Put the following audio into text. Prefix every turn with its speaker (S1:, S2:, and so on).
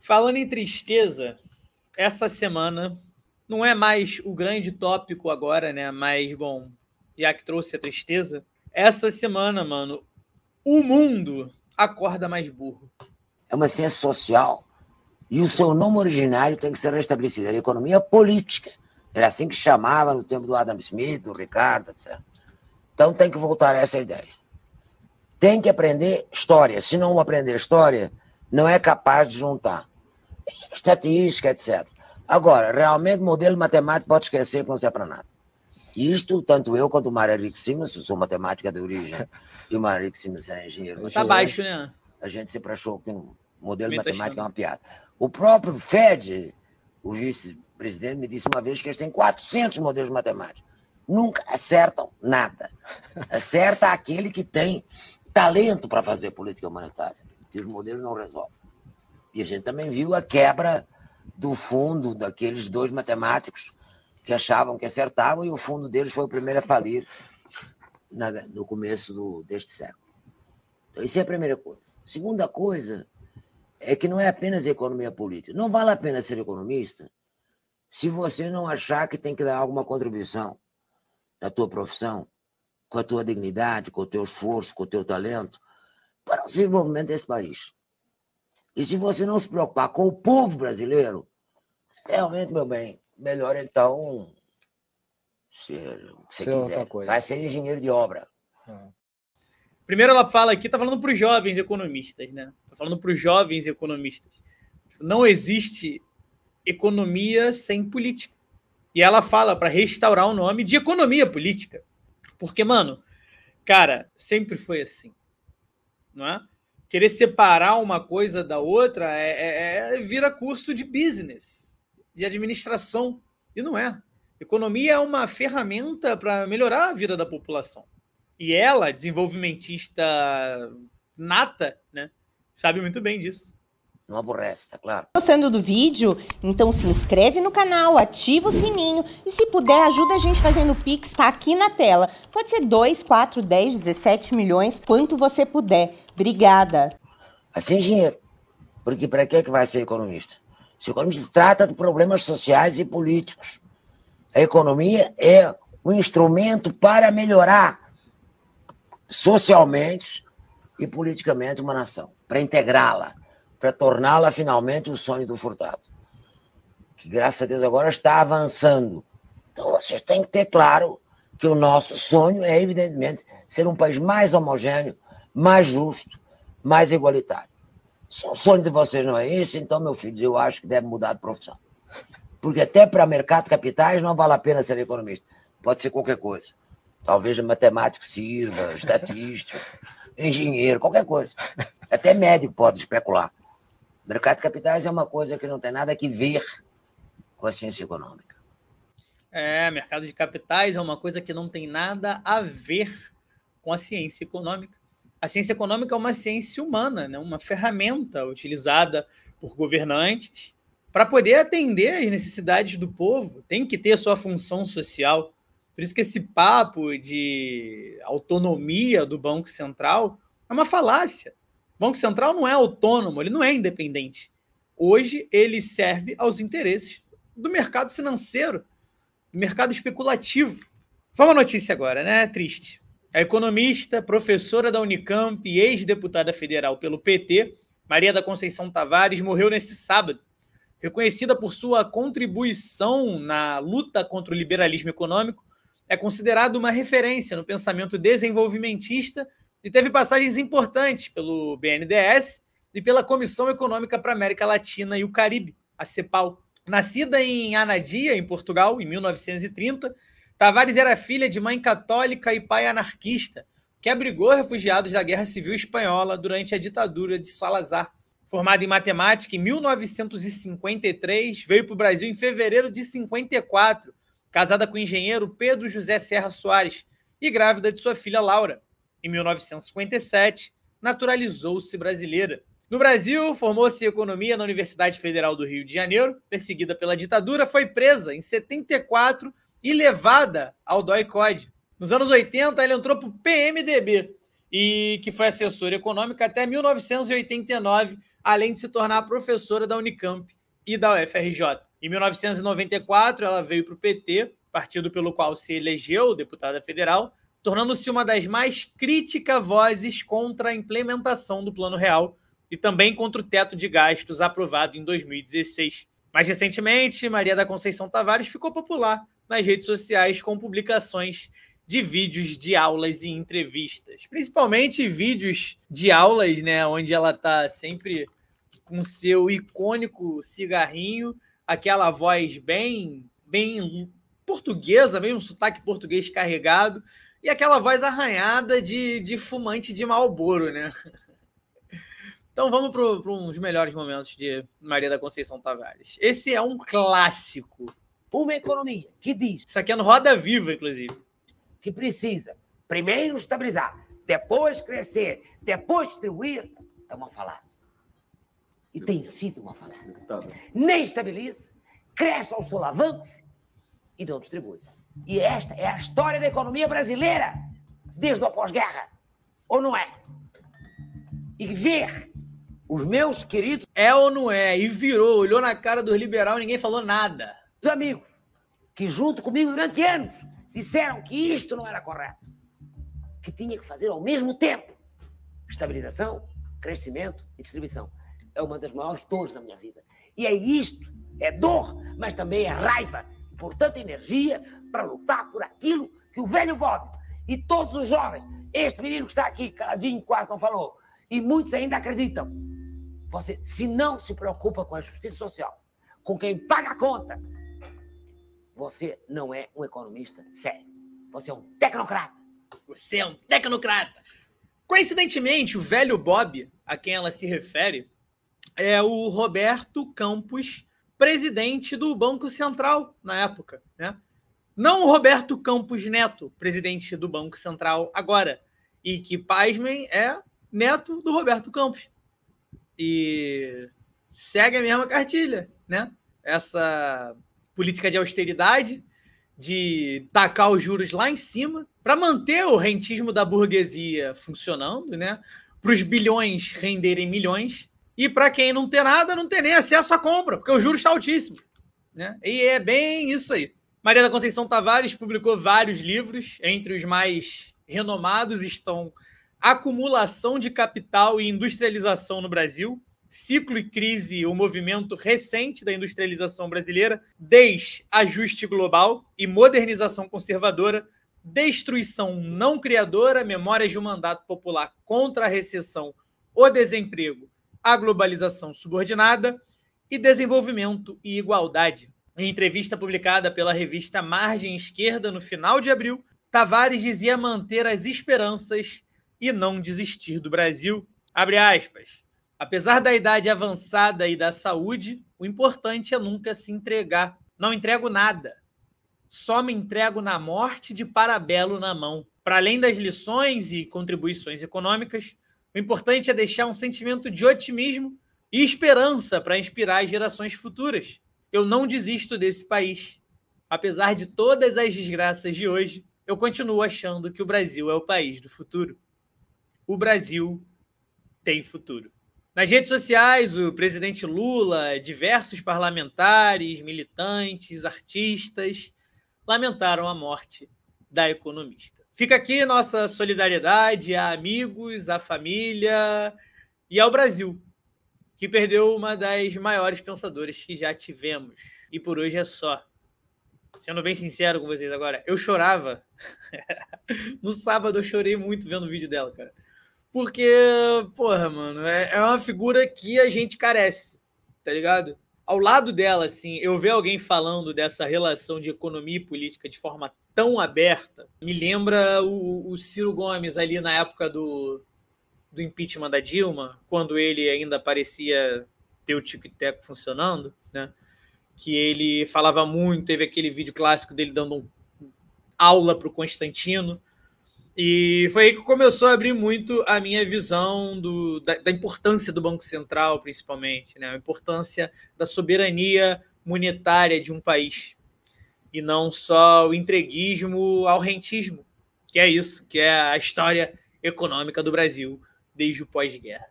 S1: Falando em tristeza, essa semana não é mais o grande tópico agora, né? Mas, bom, já que trouxe a tristeza, essa semana, mano, o mundo acorda mais burro.
S2: É uma ciência social e o seu nome originário tem que ser restabelecido. Era economia política. Era assim que chamava no tempo do Adam Smith, do Ricardo, etc. Então tem que voltar a essa ideia. Tem que aprender história. Se não aprender história, não é capaz de juntar estatística, etc. Agora, realmente, modelo matemático pode esquecer que não serve para nada. E isto, tanto eu quanto o Mário Henrique Simas, eu sou matemática de origem, e o Mário Henrique Simas era engenheiro.
S1: Está baixo, né?
S2: A gente sempre achou que um modelo matemático é uma piada. O próprio Fed, o vice-presidente, me disse uma vez que eles têm 400 modelos matemáticos. Nunca acertam nada. Acerta aquele que tem talento para fazer política monetária, que os modelos não resolvem. E a gente também viu a quebra do fundo daqueles dois matemáticos que achavam que acertavam, e o fundo deles foi o primeiro a falir no começo deste século. Então, isso é a primeira coisa. Segunda coisa é que não é apenas economia política. Não vale a pena ser economista se você não achar que tem que dar alguma contribuição da tua profissão, com a tua dignidade, com o teu esforço, com o teu talento, para o desenvolvimento desse país. E se você não se preocupar com o povo brasileiro, realmente, meu bem, melhor então ser o que você quiser. Vai ser engenheiro de obra.
S1: Primeiro ela fala aqui, tá falando para os jovens economistas, né? Tá falando para os jovens economistas. Não existe economia sem política. E ela fala para restaurar o nome de economia política. Porque, mano, cara, sempre foi assim. Não é? Querer separar uma coisa da outra vira curso de business, de administração. E não é. Economia é uma ferramenta para melhorar a vida da população. E ela, desenvolvimentista nata, né, sabe muito bem disso.
S2: Não aborrece, tá claro.
S3: Gostando do vídeo? Então se inscreve no canal, ativa o sininho e se puder ajuda a gente fazendo o Pix, tá aqui na tela. Pode ser 2, 4, 10, 17 milhões, quanto você puder. Obrigada.
S2: Vai ser engenheiro. Porque para que vai ser economista? Se o economista trata de problemas sociais e políticos. A economia é um instrumento para melhorar socialmente e politicamente uma nação, para integrá-la, para torná-la finalmente o sonho do Furtado, que graças a Deus agora está avançando. Então vocês têm que ter claro que o nosso sonho é, evidentemente, ser um país mais homogêneo, mais justo, mais igualitário. Se o sonho de vocês não é esse, então, meu filho, eu acho que deve mudar de profissão. Porque até para mercado de capitais não vale a pena ser economista. Pode ser qualquer coisa. Talvez matemático sirva, estatístico, engenheiro, qualquer coisa. Até médico pode especular. Mercado de capitais é uma coisa que não tem nada a ver com a ciência econômica.
S1: Mercado de capitais é uma coisa que não tem nada a ver com a ciência econômica. A ciência econômica é uma ciência humana, né? Uma ferramenta utilizada por governantes para poder atender às necessidades do povo. Tem que ter sua função social. Por isso que esse papo de autonomia do Banco Central é uma falácia. O Banco Central não é autônomo, ele não é independente. Hoje, ele serve aos interesses do mercado financeiro, do mercado especulativo. Vamos à notícia agora, né? Triste. A economista, professora da Unicamp e ex-deputada federal pelo PT, Maria da Conceição Tavares, morreu nesse sábado. Reconhecida por sua contribuição na luta contra o liberalismo econômico, é considerada uma referência no pensamento desenvolvimentista e teve passagens importantes pelo BNDES e pela Comissão Econômica para a América Latina e o Caribe, a CEPAL. Nascida em Anadia, em Portugal, em 1930, Tavares era filha de mãe católica e pai anarquista, que abrigou refugiados da Guerra Civil Espanhola durante a ditadura de Salazar. Formada em matemática em 1953, veio para o Brasil em fevereiro de 54, casada com o engenheiro Pedro José Serra Soares e grávida de sua filha Laura. Em 1957, naturalizou-se brasileira. No Brasil, formou-se em economia na Universidade Federal do Rio de Janeiro, perseguida pela ditadura, foi presa em 74 e levada ao DOI-CODE. Nos anos 80, ela entrou para o PMDB, e que foi assessora econômica até 1989, além de se tornar professora da Unicamp e da UFRJ. Em 1994, ela veio para o PT, partido pelo qual se elegeu deputada federal, tornando-se uma das mais críticas vozes contra a implementação do Plano Real e também contra o teto de gastos aprovado em 2016. Mais recentemente, Maria da Conceição Tavares ficou popular nas redes sociais com publicações de vídeos de aulas e entrevistas, principalmente vídeos de aulas, né, onde ela está sempre com seu icônico cigarrinho, aquela voz bem portuguesa, bem um sotaque português carregado, e aquela voz arranhada de fumante de Marlboro, né? Então vamos para uns melhores momentos de Maria da Conceição Tavares. Esse é um clássico.
S2: Uma economia que diz...
S1: Isso aqui é no Roda Viva, inclusive.
S2: Que precisa primeiro estabilizar, depois crescer, depois distribuir, é uma falácia. E tem sido uma falácia. Nem estabiliza, cresce aos solavancos e não distribui. E esta é a história da economia brasileira desde o pós-guerra. Ou não é? E ver os meus queridos...
S1: É ou não é? E virou, olhou na cara do liberal e ninguém falou nada.
S2: Os amigos que junto comigo durante anos disseram que isto não era correto. Que tinha que fazer ao mesmo tempo estabilização, crescimento e distribuição. É uma das maiores dores da minha vida. E é isto, é dor, mas também é raiva. E, portanto, energia para lutar por aquilo que o velho Bob e todos os jovens, este menino que está aqui, caladinho, quase não falou, e muitos ainda acreditam. Você, se não se preocupa com a justiça social, com quem paga a conta, você não é um economista sério. Você é um tecnocrata.
S1: Você é um tecnocrata. Coincidentemente, o velho Bob, a quem ela se refere, é o Roberto Campos, presidente do Banco Central na época, né? Não o Roberto Campos Neto, presidente do Banco Central agora. E que, pasmem, é neto do Roberto Campos. E segue a mesma cartilha, né? Essa política de austeridade, de tacar os juros lá em cima, para manter o rentismo da burguesia funcionando, né? Para os bilhões renderem milhões. E para quem não tem nada, não tem nem acesso à compra, porque o juros está altíssimo, né? E é bem isso aí. Maria da Conceição Tavares publicou vários livros, entre os mais renomados estão Acumulação de Capital e Industrialização no Brasil, Ciclo e Crise, o movimento recente da industrialização brasileira, Desajuste Global e Modernização Conservadora, Destruição Não Criadora, Memórias de um Mandato Popular contra a Recessão, o Desemprego, a Globalização Subordinada e Desenvolvimento e Igualdade. Em entrevista publicada pela revista Margem Esquerda no final de abril, Tavares dizia manter as esperanças e não desistir do Brasil. Abre aspas. Apesar da idade avançada e da saúde, o importante é nunca se entregar. Não entrego nada. Só me entrego na morte de parabelo na mão. Para além das lições e contribuições econômicas, o importante é deixar um sentimento de otimismo e esperança para inspirar as gerações futuras. Eu não desisto desse país. Apesar de todas as desgraças de hoje, eu continuo achando que o Brasil é o país do futuro. O Brasil tem futuro. Nas redes sociais, o presidente Lula, diversos parlamentares, militantes, artistas, lamentaram a morte da economista. Fica aqui nossa solidariedade a amigos, à família e ao Brasil, que perdeu uma das maiores pensadoras que já tivemos. E por hoje é só. Sendo bem sincero com vocês agora, eu chorava. No sábado eu chorei muito vendo o vídeo dela, cara. Porque, porra, mano, é uma figura que a gente carece, tá ligado? Ao lado dela, assim, eu ver alguém falando dessa relação de economia e política de forma tão aberta, me lembra o Ciro Gomes ali na época do impeachment da Dilma, quando ele ainda parecia ter o tic-tac funcionando, né? Que ele falava muito, teve aquele vídeo clássico dele dando aula para o Constantino, e foi aí que começou a abrir muito a minha visão da importância do Banco Central, principalmente, né? A importância da soberania monetária de um país, e não só o entreguismo ao rentismo, que é isso, que é a história econômica do Brasil desde o pós-guerra.